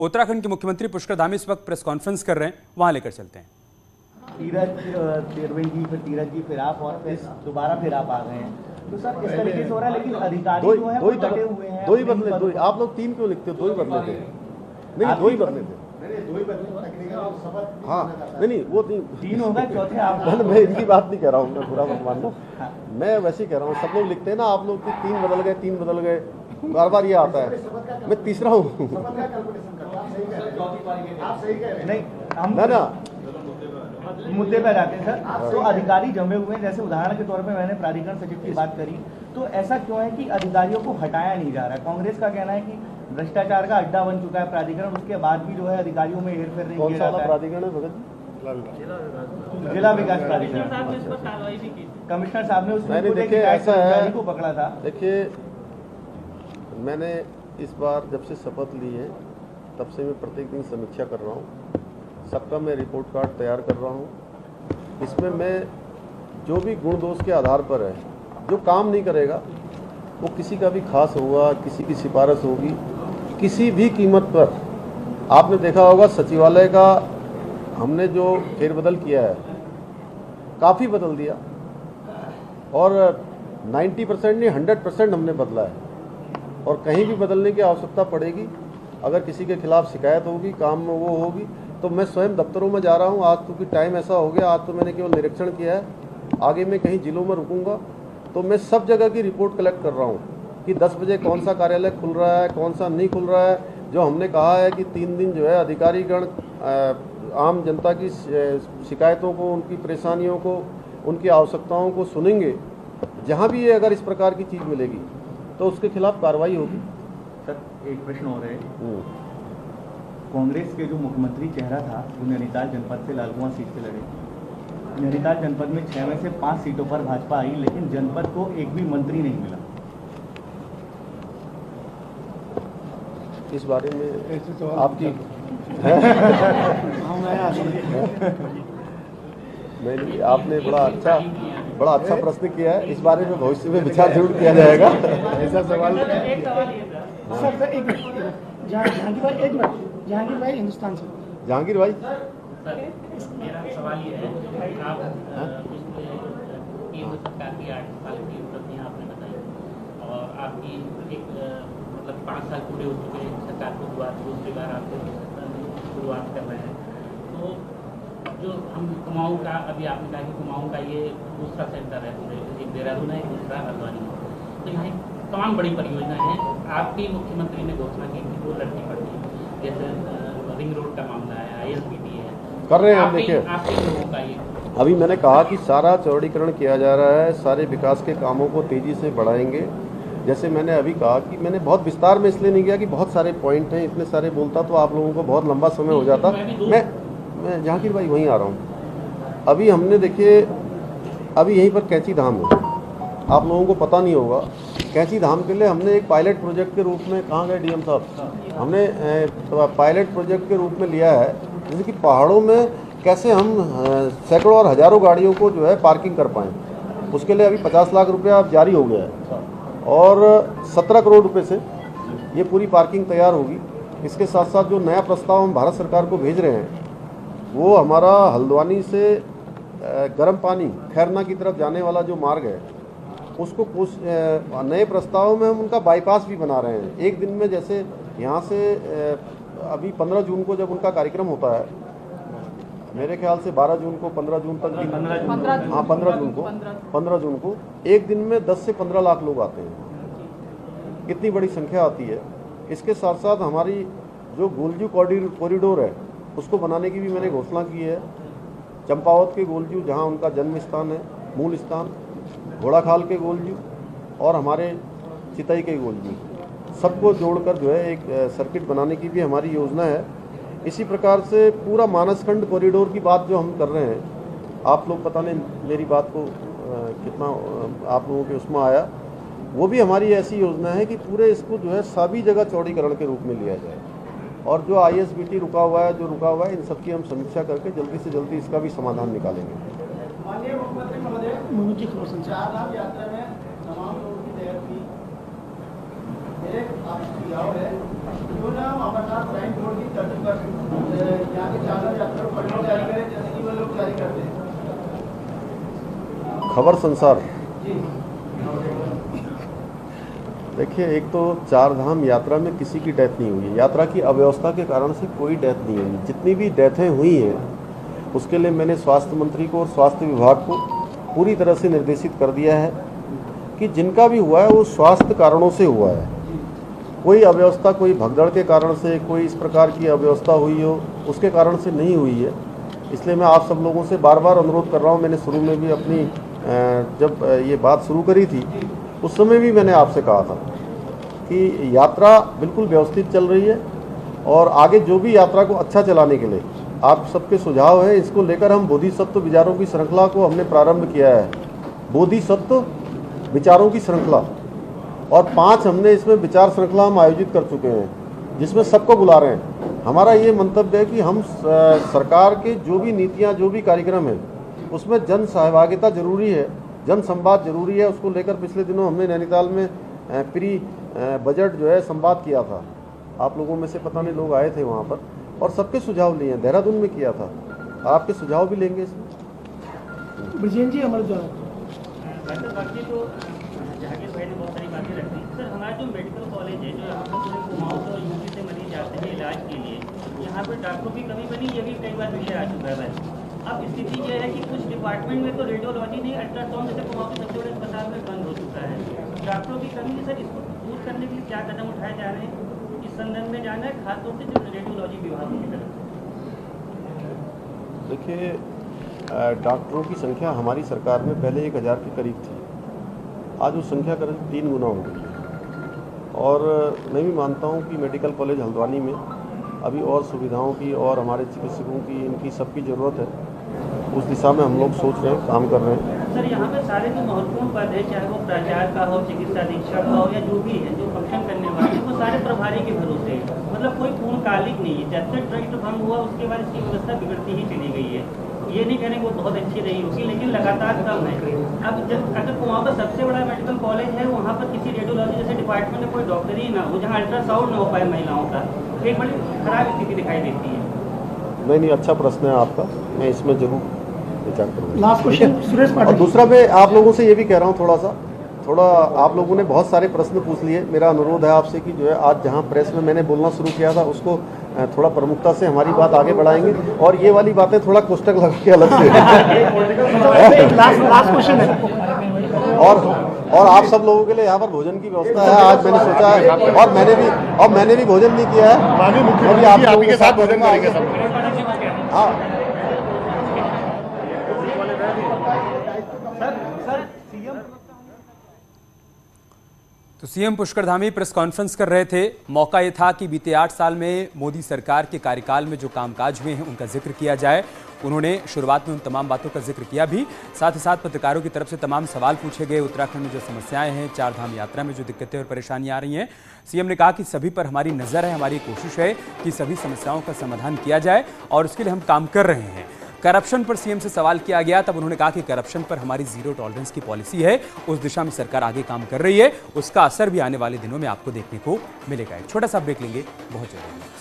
उत्तराखंड के मुख्यमंत्री पुष्कर धामी इस वक्त प्रेस कॉन्फ्रेंस कर रहे हैं, वहां लेकर चलते हैं। तीरथ जी, फिर तीरथ जी, फिर आप और फिर दोबारा फिर आप आ गए हैं, तो सर इस तरीके से हो रहा है। लेकिन अधिकारी जो है वो डटे हुए हैं। दो ही बदले, दो ही आप लोग तीन क्यों लिखते हो? दो ही बदले थे, नहीं दो ही बदले थे। हाँ नहीं वो तीन होगा, चौथे आप। मैं इनकी बात नहीं कह रहा हूँ, मैं बुरा मत मानना, मैं वैसे ही कह रहा हूँ। सब लोग लिखते हैं ना, आप लोग की तीन बदल गए, तीन बदल गए, बार बार ये आता है। मैं तीसरा हूँ। नहीं हम ना मुद्दे पर आते हैं सर। तो अधिकारी जमे हुए हैं, जैसे उदाहरण के तौर पे मैंने प्राधिकरण सचिव की बात करी, तो ऐसा क्यों है कि अधिकारियों को हटाया नहीं जा रहा है? कांग्रेस का कहना है कि भ्रष्टाचार का अड्डा बन चुका है प्राधिकरण, उसके बाद भी जो है अधिकारियों में हेरफेर नहीं किया जाता है। प्राधिकरण है भगत जी? जिला विकास प्राधिकरण। कमिश्नर साहब ने उसमें देखिए ऐसा है को पकड़ा था। देखिए मैंने इस बार जब से शपथ ली है तब से मैं प्रत्येक दिन समीक्षा कर रहा हूँ, सबका मैं रिपोर्ट कार्ड तैयार कर रहा हूँ। इसमें मैं जो भी गुण दोष के आधार पर है, जो काम नहीं करेगा वो किसी का भी खास होगा, किसी की सिफारिश होगी, किसी भी कीमत पर। आपने देखा होगा सचिवालय का हमने जो फेरबदल किया है, काफ़ी बदल दिया, और 90% नहीं 100% हमने बदला है। और कहीं भी बदलने की आवश्यकता पड़ेगी, अगर किसी के खिलाफ शिकायत होगी, काम में वो होगी, तो मैं स्वयं दफ्तरों में जा रहा हूँ। आज क्योंकि टाइम ऐसा हो गया, आज तो मैंने केवल निरीक्षण किया है, आगे मैं कहीं जिलों में रुकूंगा तो मैं सब जगह की रिपोर्ट कलेक्ट कर रहा हूँ कि 10 बजे कौन सा कार्यालय खुल रहा है, कौन सा नहीं खुल रहा है। जो हमने कहा है कि 3 दिन जो है अधिकारीगण आम जनता की शिकायतों को, उनकी परेशानियों को, उनकी आवश्यकताओं को सुनेंगे। जहाँ भी ये अगर इस प्रकार की चीज़ मिलेगी तो उसके खिलाफ कार्रवाई होगी। सर एक प्रश्न और है, कांग्रेस के जो मुख्यमंत्री चेहरा था वो नैनीताल जनपद से लालकुआं सीट से लड़े। नैनीताल जनपद में 6 में से 5 सीटों पर भाजपा आई, लेकिन जनपद को एक भी मंत्री नहीं मिला। इस बारे में आपकी नहीं, आपने बड़ा अच्छा प्रश्न किया है। इस बारे में भविष्य में विचार जरूर किया जाएगा। ऐसा सवाल सर एक मिनट, जहांगीर भाई हिंदुस्तान से। जहांगीर भाई मेरा सवाल ये है कि आप केंद्र सरकार की 8 साल की उपलब्धियाँ आपने बताई, और आपकी एक मतलब 5 साल पूरे हो चुके हैं सरकार को, दूसरी बार आप शुरुआत कर रहे हैं। तो जो हम कुमाऊं का, अभी आपने कहा कि कुमाऊं का ये दूसरा सेंटर है पूरे, एक देहरादून है, एक दूसरा हल्द्वानी है, तो यहाँ तमाम बड़ी परियोजनाएं हैं। आपके मुख्यमंत्री ने घोषणा की कि 2 लड़की पड़ती है, जैसे रिंग रोड का मामला है, ISBT है, कर रहे हैं हम। देखिए आपके लोगों का ये, अभी मैंने कहा कि सारा चौड़ीकरण किया जा रहा है, सारे विकास के कामों को तेज़ी से बढ़ाएंगे। जैसे मैंने अभी कहा कि मैंने बहुत विस्तार में इसलिए नहीं किया कि बहुत सारे पॉइंट हैं, इतने सारे बोलता तो आप लोगों को बहुत लंबा समय हो जाता। मैं जहांगीर भाई वहीं आ रहा हूँ। अभी हमने देखिए, अभी यहीं पर कैंची धाम है, आप लोगों को पता नहीं होगा। कैंची धाम के लिए हमने एक पायलट प्रोजेक्ट के रूप में, कहाँ गए DM साहब, हमने पायलट प्रोजेक्ट के रूप में लिया है, जैसे कि पहाड़ों में कैसे हम सैकड़ों और हज़ारों गाड़ियों को जो है पार्किंग कर पाएँ। उसके लिए अभी 50 लाख रुपया अब जारी हो गया है, और 17 करोड़ रुपए से ये पूरी पार्किंग तैयार होगी। इसके साथ साथ जो नया प्रस्ताव हम भारत सरकार को भेज रहे हैं, वो हमारा हल्द्वानी से गर्म पानी खैरना की तरफ जाने वाला जो मार्ग है, उसको कुछ नए प्रस्ताव में हम उनका बाईपास भी बना रहे हैं। एक दिन में, जैसे यहाँ से अभी 15 जून को जब उनका कार्यक्रम होता है, मेरे ख्याल से 12 जून को, 15 जून तक, हाँ 15 जून को एक दिन में 10 से 15 लाख लोग आते हैं। कितनी बड़ी संख्या आती है। इसके साथ साथ हमारी जो गोलजू कॉरिडोर है, उसको बनाने की भी मैंने घोषणा की है। चंपावत के गोलजू, जहाँ उनका जन्म स्थान है, मूल स्थान, घोड़ाखाल के गोलजू और हमारे चितई के गोलजू, सबको जोड़कर जो है एक सर्किट बनाने की भी हमारी योजना है। इसी प्रकार से पूरा मानसखंड कॉरिडोर की बात जो हम कर रहे हैं, आप लोग पता नहीं मेरी बात को कितना आप लोगों के उसमें आया, वो भी हमारी ऐसी योजना है कि पूरे इसको जो है सभी जगह चौड़ीकरण के रूप में लिया जाए। और जो ISBT रुका हुआ है, इन सबकी हम समीक्षा करके जल्दी से जल्दी इसका भी समाधान निकालेंगे। माननीय मुख्यमंत्री महोदय, 4 यात्रा में तमाम लोगों की तैयारी, एक आपकी है क्यों ना हम अमरनाथ लाइन रोड की तरफ पर यहाँ के 4,000 यात्रा परमिट जारी करें जैसे कि वो लोग जारी करते हैं। खबर संसार। देखिए, एक तो चार धाम यात्रा में किसी की डेथ नहीं हुई है। यात्रा की अव्यवस्था के कारण से कोई डेथ नहीं हुई। जितनी भी डेथें हुई हैं उसके लिए मैंने स्वास्थ्य मंत्री को और स्वास्थ्य विभाग को पूरी तरह से निर्देशित कर दिया है कि जिनका भी हुआ है वो स्वास्थ्य कारणों से हुआ है। कोई अव्यवस्था, कोई भगदड़ के कारण से, कोई इस प्रकार की अव्यवस्था हुई हो उसके कारण से नहीं हुई है। इसलिए मैं आप सब लोगों से बार बार अनुरोध कर रहा हूँ। मैंने शुरू में भी अपनी जब ये बात शुरू करी थी उस समय भी मैंने आपसे कहा था कि यात्रा बिल्कुल व्यवस्थित चल रही है और आगे जो भी यात्रा को अच्छा चलाने के लिए आप सबके सुझाव है, इसको लेकर हम बोधिसत्व विचारों की श्रृंखला को हमने प्रारंभ किया है। बोधिसत्व विचारों की श्रृंखला, और 5 हमने इसमें विचार श्रृंखला हम आयोजित कर चुके हैं जिसमें सबको बुला रहे हैं। हमारा ये मंतव्य है कि हम सरकार के जो भी नीतियाँ, जो भी कार्यक्रम है उसमें जन सहभागिता जरूरी है, जन संवाद जरूरी है। उसको लेकर पिछले दिनों हमने नैनीताल में प्री बजट जो है संवाद किया था। आप लोगों में से पता नहीं लोग आए थे वहाँ पर और सबके सुझाव लिए। देहरादून में किया था, आपके सुझाव भी लेंगे इसमें। ब्रजेन जी हमारे द्वारा डॉक्टर बाकी तो जहांगीर भाई ने बहुत सारी बातें रखी। सर, हमारा जो मेडिकल कॉलेज है, जो यहाँ पर पूरे कुमाऊं और यूपी से मरीज जाते हैं इलाज के लिए, यहाँ पर डॉक्टरों की कमी बनी, ये भी कई बार विषय आ चुका है। अब स्थिति यह है कि कुछ डिपार्टमेंट में तो रेडियोलॉजी नहीं, अल्ट्रासाउंड जैसे कुमाऊं के सबसे बड़े अस्पताल में बंद हो चुका है। डॉक्टरों की कमी है सर, इसको दूर करने के लिए क्या कदम उठाए जा रहे हैं, इस संदर्भ में जाना है, खासतौर से जो रेडियोलॉजी विभाग की तरफ से। देखिए, डॉक्टरों की संख्या हमारी सरकार में पहले 1000 के करीब थी। आज वो संख्या करीब 3 गुना हो गई है। और मैं भी मानता हूँ कि मेडिकल कॉलेज हल्द्वानी में अभी और सुविधाओं की और हमारे चिकित्सकों की, इनकी सबकी ज़रूरत है। उस दिशा में हम लोग सोच रहे हैं, काम कर रहे हैं। सर, यहाँ पे सारे जो महत्वपूर्ण पद है, चाहे वो प्राचार्य का हो, चिकित्सा अधीक्षक का हो, या जो भी है, जो फंक्शन करने वाले, वो सारे प्रभारी के भरोसे है। मतलब कोई पूर्णकालिक नहीं है। जब तक ट्रस्ट भंग हुआ उसके बाद इसकी व्यवस्था बिगड़ती ही चली गई है। ये नहीं कहने वो बहुत अच्छी रही होगी, लेकिन लगातार कम है। अब जब अगर वहाँ पर सबसे बड़ा मेडिकल कॉलेज है, वहाँ पर किसी रेडियोलॉजी जैसे डिपार्टमेंट में कोई डॉक्टर ही ना हो, जहाँ अल्ट्रासाउंड ना हो पाए महिलाओं का, तो एक बड़ी खराब स्थिति दिखाई देती है। नहीं, अच्छा प्रश्न है आपका, मैं इसमें जरूर विचार करूँगा। लास्ट क्वेश्चन सुरेश और पाठक। दूसरा मैं आप लोगों से ये भी कह रहा हूँ, थोड़ा आप लोगों ने बहुत सारे प्रश्न पूछ लिए। मेरा अनुरोध है आपसे कि जो है आज जहाँ प्रेस में मैंने बोलना शुरू किया था उसको थोड़ा प्रमुखता से हमारी बात आगे बढ़ाएंगे और ये वाली बातें थोड़ा कोष्टक लगा के अलग से लास्ट क्वेश्चन है। और आप सब लोगों के लिए यहाँ पर भोजन की व्यवस्था है। आज मैंने सोचा है और मैंने भी भोजन नहीं किया है, अभी आप लोगों के साथ भोजन करेंगे सब। हाँ, तो CM Pushkar Dhami press conference कर रहे थे। मौका ये था कि बीते 8 साल में मोदी सरकार के कार्यकाल में जो कामकाज हुए हैं उनका जिक्र किया जाए। उन्होंने शुरुआत में उन तमाम बातों का जिक्र किया भी, साथ ही साथ पत्रकारों की तरफ से तमाम सवाल पूछे गए। उत्तराखंड में जो समस्याएं हैं, 4 धाम यात्रा में जो दिक्कतें और परेशानियां आ रही हैं, सीएम ने कहा कि सभी पर हमारी नज़र है, हमारी कोशिश है कि सभी समस्याओं का समाधान किया जाए और उसके लिए हम काम कर रहे हैं। करप्शन पर सीएम से सवाल किया गया, तब उन्होंने कहा कि करप्शन पर हमारी जीरो टॉलरेंस की पॉलिसी है, उस दिशा में सरकार आगे काम कर रही है, उसका असर भी आने वाले दिनों में आपको देखने को मिलेगा। एक छोटा सा ब्रेक लेंगे, बहुत जल्दी।